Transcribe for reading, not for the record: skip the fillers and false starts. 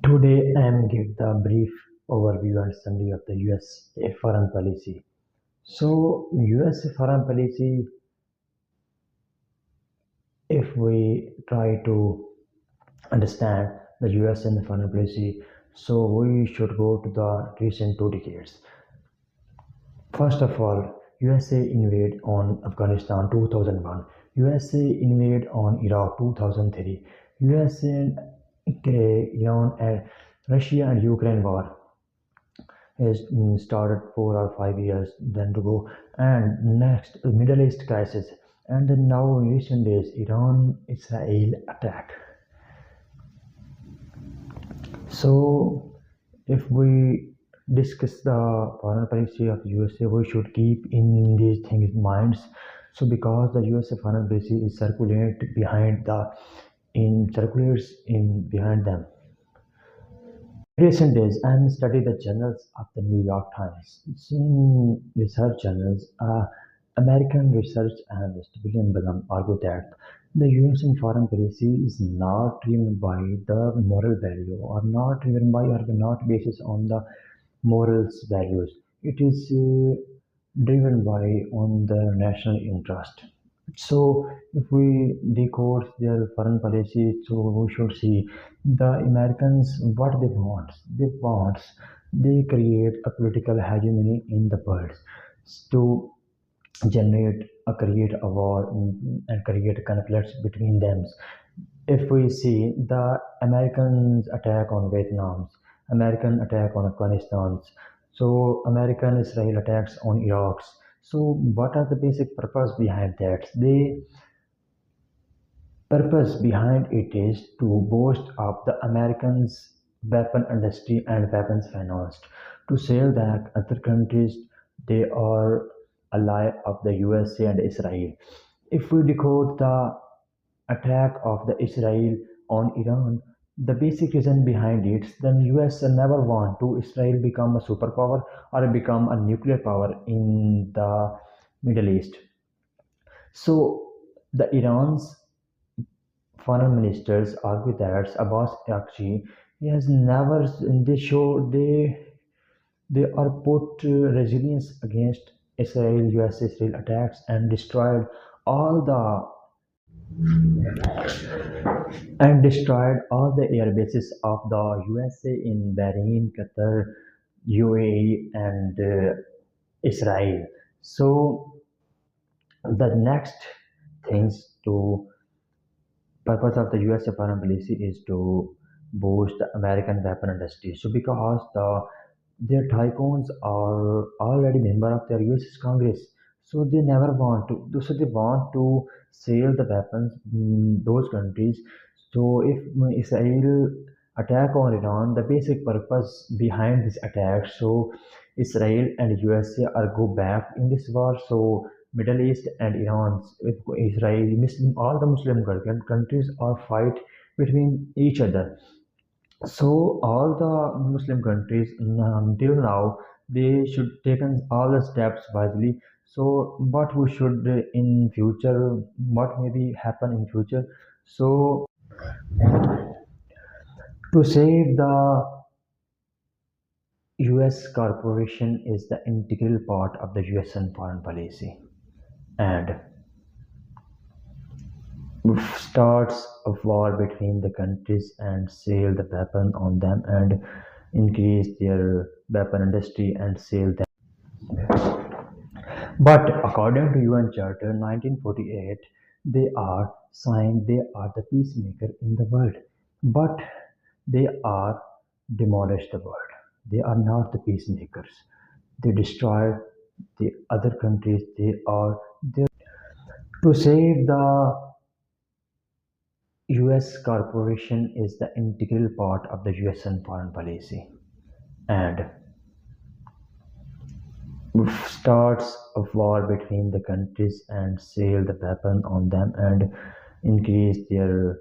Today I am give the brief overview and summary of the USA foreign policy. So USA foreign policy, if we try to understand the US and the foreign policy, so we should go to the recent 2 decades. First of all, USA invade on Afghanistan 2001, USA invade on Iraq 2003, USA and Iran and Russia and Ukraine war is started 4 or 5 years then to go, and next Middle East crisis, and then now in recent days Iran Israel attack. So if we discuss the foreign policy of USA, we should keep in these things in minds. So because the USA foreign policy is circulates in behind them. Recent days, I am studied the journals of the New York Times. It's in research journals, American research analyst William Branham argued that the U.S. foreign policy is not driven by the moral value, or not driven by, or not basis on the morals values. It is driven by on the national interest. So if we decode their foreign policy, so we should see the Americans what they want. They create a political hegemony in the world to create a war, and create conflicts between them. If we see the Americans attack on Vietnam, American attack on Afghanistan, so American Israel attacks on Iraq. So what are the basic purpose behind that? The purpose behind it is to boost up the Americans' weapon industry and weapons finance to sell that other countries they are ally of the USA and Israel. If we decode the attack of the Israel on Iran, the basic reason behind it, then US never want to Israel become a superpower or become a nuclear power in the Middle East. So the Iran's foreign ministers argue that Abbas Araghchi he has never they show they are put resilience against Israel US Israel attacks and destroyed all the air bases of the USA in Bahrain, Qatar, UAE, and Israel. So the next things to purpose of the US foreign policy is to boost the American weapon industry. So because their tycoons are already member of their US Congress, so they never want to. So they want to sell the weapons in those countries. So if Israel attack on Iran, the basic purpose behind this attack, so Israel and USA are go back in this war. So Middle East and Iran, with Israel, Muslim, all the Muslim countries are fight between each other. So all the Muslim countries until now they should taken all the steps wisely. So what we should in future, what maybe happen in future. So to save the U.S. corporation is the integral part of the U.S. and foreign policy, and starts a war between the countries and sell the weapon on them and increase their weapon industry and sell them. But according to UN Charter 1948, they are the peacemaker in the world. But they are demolished the world. They are not the peacemakers. They destroy the other countries. They are there to save the US corporation is the integral part of the US and foreign policy, and starts a war between the countries and sell the weapon on them and increase their